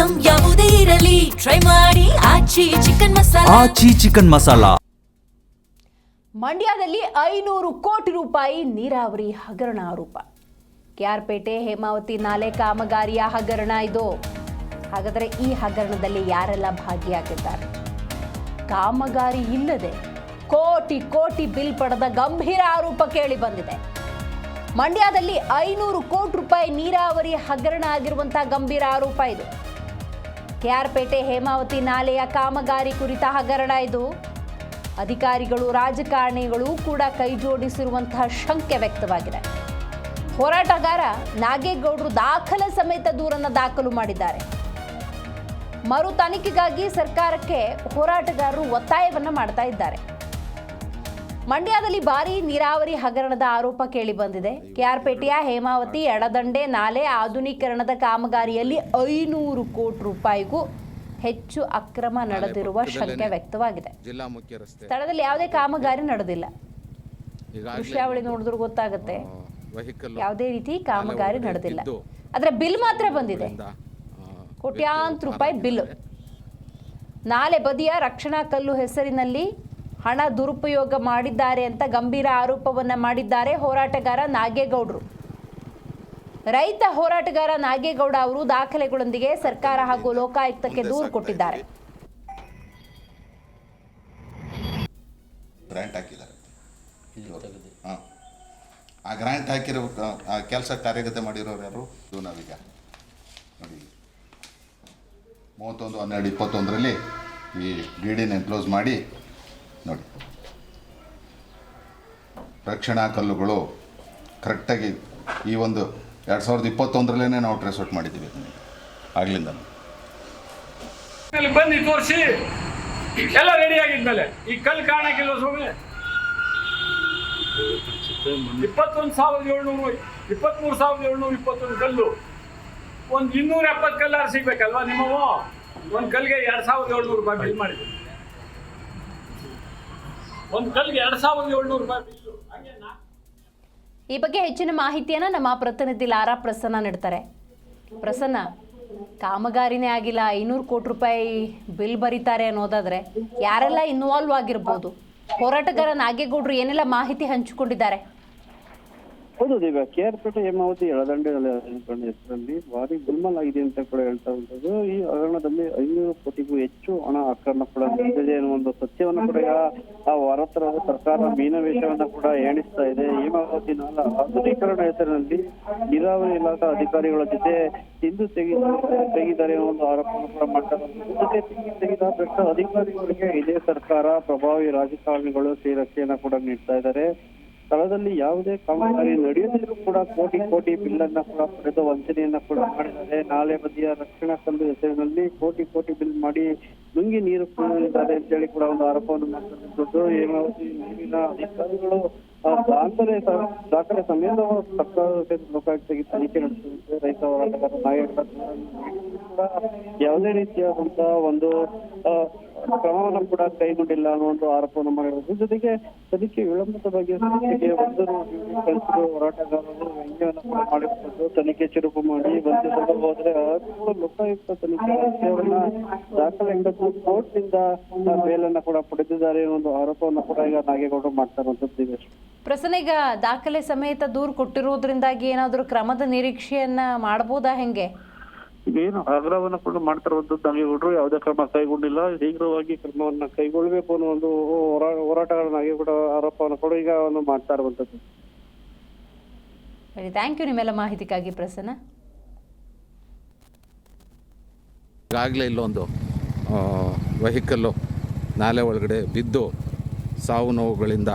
Item ಯಾವುದೇ ಇರಲಿ try ಮಾಡಿ ಆಚಿ ಚಿಕನ್ ಮಸಾಲಾ. ಮಂಡ್ಯದಲ್ಲಿ 500 ಕೋಟಿ ರೂಪಾಯಿ ನೀರಾವರಿ ಹಗರಣ ಆರೋಪ. ಕೆಆರ್ಪೇಟೆ ಹೇಮಾವತಿ ನಾಲೆ ಕಾಮಗಾರಿಯ ಹಗರಣ ಇದು. ಹಾಗಾದರೆ ಈ ಹಗರಣದಲ್ಲಿ ಯಾರೆಲ್ಲ ಭಾಗಿಯಾಗಿದ್ದಾರೆ? ಕಾಮಗಾರಿ ಇಲ್ಲದೆ ಕೋಟಿ ಕೋಟಿ ಬಿಲ್ ಪಡೆದ ಗಂಭೀರ ಆರೋಪ ಕೇಳಿ ಬಂದಿದೆ. ಮಂಡ್ಯದಲ್ಲಿ 500 ಕೋಟಿ ರೂಪಾಯಿ ನೀರಾವರಿ ಹಗರಣ ಆಗಿರುವಂತಹ ಗಂಭೀರ ಆರೋಪ ಇದು. ಕೆಆರ್ಪೇಟೆ ಹೇಮಾವತಿ ನಾಲೆಯ ಕಾಮಗಾರಿ ಕುರಿತ ಹಗರಣ ಇದು. ಅಧಿಕಾರಿಗಳು ರಾಜಕಾರಣಿಗಳು ಕೂಡ ಕೈ ಜೋಡಿಸಿರುವಂತಹ ಶಂಕೆ ವ್ಯಕ್ತವಾಗಿದೆ. ಹೋರಾಟಗಾರ ನಾಗೇಗೌಡರು ದಾಖಲೆ ಸಮೇತ ದೂರನ್ನು ದಾಖಲು ಮಾಡಿದ್ದಾರೆ. ಮರು ತನಿಖೆಗಾಗಿ ಸರ್ಕಾರಕ್ಕೆ ಹೋರಾಟಗಾರರು ಒತ್ತಾಯವನ್ನ ಮಾಡ್ತಾ ಇದ್ದಾರೆ. ಮಂಡ್ಯದಲ್ಲಿ ಭಾರೀ ನೀರಾವರಿ ಹಗರಣದ ಆರೋಪ ಕೇಳಿ ಬಂದಿದೆ. ಕೆಆರ್ಪೇಟೆಯ ಹೇಮಾವತಿ ಎಡದಂಡೆ ನಾಲೆ ಆಧುನೀಕರಣದ ಕಾಮಗಾರಿಯಲ್ಲಿ 500 ಕೋಟಿ ರೂಪಾಯಿಗೂ ಹೆಚ್ಚು ಅಕ್ರಮ ನಡೆದಿರುವ ಶಂಕೆ ವ್ಯಕ್ತವಾಗಿದೆ. ಸ್ಥಳದಲ್ಲಿ ಯಾವುದೇ ಕಾಮಗಾರಿ ನಡೆದಿಲ್ಲ. ದೃಶ್ಯಾವಳಿ ನೋಡಿದ್ರು ಗೊತ್ತಾಗುತ್ತೆ, ಯಾವುದೇ ರೀತಿ ಕಾಮಗಾರಿ ನಡೆದಿಲ್ಲ. ಆದ್ರೆ ಬಿಲ್ ಮಾತ್ರ ಬಂದಿದೆ, ಕೋಟ್ಯಾಂತರ ರೂಪಾಯಿ ಬಿಲ್. ನಾಲೆ ಬದಿಯ ರಕ್ಷಣಾ ಕಲ್ಲು ಹೆಸರಿನಲ್ಲಿ ಹಣ ದುರುಪಯೋಗ ಮಾಡಿದ್ದಾರೆ ಅಂತ ಗಂಭೀರ ಆರೋಪವನ್ನ ಮಾಡಿದ್ದಾರೆ ಹೋರಾಟಗಾರ ನಾಗೇಗೌಡರು. ರೈತ ಹೋರಾಟಗಾರ ನಾಗೇಗೌಡ ಅವರು ದಾಖಲೆಗಳೊಂದಿಗೆ ಸರ್ಕಾರ ಹಾಗೂ ಲೋಕಾಯುಕ್ತಕ್ಕೆ ದೂರು ಕೊಟ್ಟಿದ್ದಾರೆ. ಗ್ರಾಂಟ್ ಹಾಕಿದ್ದಾರೆ. ಆ ಗ್ರಾಂಟ್ ಹಾಕಿರೋ ಕೆಲಸ ಕಾರ್ಯಗತ ಮಾಡಿರೋರು ಯಾರು? ಇದು ನಾವೀಗ ನೋಡಿ 31/12/21 ಈ ಡಿಡಿನ ಕ್ಲೋಸ್ ಮಾಡಿ ನೋಡಿ, ರಕ್ಷಣಾ ಕಲ್ಲುಗಳು ಕರೆಕ್ಟಾಗಿ ಈ ಒಂದು 2021 ನಾವು ಟ್ರೇಸ್ ಔಟ್ ಮಾಡಿದ್ದೀವಿ. ಆಗ್ಲಿಂದ ಬಂದು ತೋರಿಸಿ ಎಲ್ಲ ರೆಡಿ ಆಗಿದ್ಮೇಲೆ ಈ ಕಲ್ಲು ಕಾಣಕ್ಕಿಲ್ಲ. ಸುಮ್ಮನೆ 23,721 ಕಲ್ಲು, ಒಂದು 270 ಕಲ್ಲಾರು ಸಿಗ್ಬೇಕಲ್ವಾ? ನಿಮ್ಮವು ಒಂದು ಕಲ್ಗೆ 2,700 ರೂಪಾಯಿ ಬಿಲ್ ಮಾಡಿದ್ವಿ. ಒಂದು ಕಲ್ಗೆ 2,700 ರೂಪಾಯಿ ಬಿಲ್ಲು. ಈ ಬಗ್ಗೆ ಹೆಚ್ಚಿನ ಮಾಹಿತಿಯನ್ನ ನಮ್ಮ ಪ್ರತಿನಿಧಿ ಲಾರಾ ಪ್ರಸನ್ನ ನೀಡ್ತಾರೆ. ಪ್ರಸನ್ನ, ಕಾಮಗಾರಿನೇ ಆಗಿಲ್ಲ, 500 ಕೋಟಿ ರೂಪಾಯಿ ಬಿಲ್ ಬರೀತಾರೆ ಅನ್ನೋದಾದ್ರೆ ಯಾರೆಲ್ಲ ಇನ್ವಾಲ್ವ್ ಆಗಿರ್ಬೋದು? ಹೋರಾಟಗಾರ ನಾಗೇಗೌಡರು ಏನೆಲ್ಲ ಮಾಹಿತಿ ಹಂಚಿಕೊಂಡಿದ್ದಾರೆ? ಹೌದು ದಿವ್ಯಾ, ಕೆಆರ್ಪೇಟೆ ಹೇಮಾವತಿ ಎಡದಂಡೆ ಹೆಸರಲ್ಲಿ ಭಾರಿ ಗುಲ್ಮಲ್ ಆಗಿದೆ ಅಂತ ಕೂಡ ಹೇಳ್ತಾ ಉಂಟು. ಈ ಹಗರಣದಲ್ಲಿ 500 ಕೋಟಿಗೂ ಹೆಚ್ಚು ಹಣ ಅಕ್ರಮ ಕೂಡ ನಡೆದಿದೆ ಅನ್ನೋ ಒಂದು ಸತ್ಯವನ್ನು ಕೂಡ ಆ ಹೊರತರದ ಸರ್ಕಾರ ಮೀನವೇಷವನ್ನ ಕೂಡ ಎಣಿಸ್ತಾ ಇದೆ. ಹೇಮಾವತಿ ನಾಲ ಆಧುನೀಕರಣ ಹೆಸರಿನಲ್ಲಿ ನೀರಾವರಿ ಇಲಾಖಾ ಅಧಿಕಾರಿಗಳ ಜೊತೆ ತಿಂದು ತೆಗಿದ್ದಾರೆ ಅನ್ನೋ ಒಂದು ಆರೋಪವನ್ನು ಕೂಡ ಮಾಡ್ತಾರೆ. ಜೊತೆ ತೆಗೆದ ಬೆಟ್ಟ ಅಧಿಕಾರಿಗಳಿಗೆ ಇದೇ ಸರ್ಕಾರ ಪ್ರಭಾವಿ ರಾಜಕಾರಣಿಗಳು ರಕ್ಷೆಯನ್ನ ಕೂಡ ನೀಡ್ತಾ ಇದ್ದಾರೆ. ಸ್ಥಳದಲ್ಲಿ ಯಾವುದೇ ಕಾಮಗಾರಿ ನಡೆಯದಿದ್ರೂ ಕೂಡ ಕೋಟಿ ಕೋಟಿ ಬಿಲ್ ಅನ್ನ ಕೂಡ ಪಡೆದು ವಂಚನೆಯನ್ನ ಕೂಡ ಮಾಡಿದ್ದಾರೆ. ನಾಲೆ ಬದಿಯ ರಕ್ಷಣಾ ಕಲ್ಲು ಹೆಸರಿನಲ್ಲಿ ಕೋಟಿ ಕೋಟಿ ಬಿಲ್ ಮಾಡಿ ನುಂಗಿ ನೀರು ಕುಡಿದಿದ್ದಾರೆ ಅಂತೇಳಿ ಕೂಡ ಒಂದು ಆರೋಪವನ್ನು ಮಾಡ್ತಿದ್ದು ಹೇಮಾವತಿ ನೀರಿನ ಅಧಿಕಾರಿಗಳು ದಾಖಲೆ ಸಮೇತ ಸರ್ಕಾರ ಲೋಕಾಯುಕ್ತಕ್ಕೆ ತನಿಖೆ ನಡೆಸುತ್ತೆ. ರೈತ ಹೋರಾಟಗಾರ ನಾಯಕರ ಕೂಡ ಯಾವುದೇ ರೀತಿಯಾದಂತಹ ಒಂದು ಕ್ರಮವನ್ನು ಕೂಡ ಕೈಗೊಂಡಿಲ್ಲ ಅನ್ನೋ ಒಂದು ಆರೋಪವನ್ನು ಮಾಡಿರೋದು. ಜೊತೆಗೆ ತನಿಖೆ ವಿಳಂಬದ ಬಗ್ಗೆ ಹೋರಾಟಗಾರರು ವ್ಯಂಗ್ಯವನ್ನು ಕೂಡ ಮಾಡಿಕೊಂಡು ತನಿಖೆ ಚುರುಕು ಮಾಡಿ ಬಂಧಿಸಲು ಹೋದ್ರೆ ಲೋಕಾಯುಕ್ತ ತನಿಖೆ ದಾಖಲೆ ಹಿಡಿದು ಕೋರ್ಟ್ನಿಂದ ಬೇಲನ್ನ ಕೂಡ ಪಡೆದಿದ್ದಾರೆ ಅನ್ನೋ ಒಂದು ಆರೋಪವನ್ನು ಕೂಡ ಈಗ ನಾಗೇಗೌಡರು ಮಾಡ್ತಾ ಇರುವಂತದ್ದು. ಪ್ರಸನ್ನ, ಈಗ ದಾಖಲೆ ಸಮೇತ ದೂರು ಕೊಟ್ಟಿರೋದ್ರಿಂದಾಗಿ ಏನಾದರೂ ಕ್ರಮದ ನಿರೀಕ್ಷೆಯನ್ನ ಮಾಡಬಹುದಾ? ಹೆಂಗೆ ಏನು ಆಗ್ರಹವನ್ನ ಕೂಡ ಮಾಡ್ತಿರುವಂತದ್ದು ನಾಗೇಗೌಡರು ಯಾವುದೇ ಕ್ರಮ ಕೈಗೊಂಡಿಲ್ಲ, ಶೀಘ್ರವಾಗಿ ಕ್ರಮವನ್ನ ಕೈಗೊಳ್ಳಬೇಕು ಅನ್ನೋ ಒಂದು ಹೋರಾಟಗಾರ ನಾಗೇಗೌಡ ಆರೋಪವನ್ನು ಕೂಡ ಈಗ ಒಂದು ಮಾಡ್ತಾ ಇರುವಂತದ್ದು. ಥ್ಯಾಂಕ್ ಯು ನಿಮ್ಮೆಲ್ಲ ಮಾಹಿತಿಗಾಗಿ ಪ್ರಸನ್ನ. ಈಗಾಗಲೇ ಇಲ್ಲೊಂದು ವೆಹಿಕಲ್ಲು ನಾಲೆ ಒಳಗಡೆ ಬಿದ್ದು ಸಾವು ನೋವುಗಳಿಂದ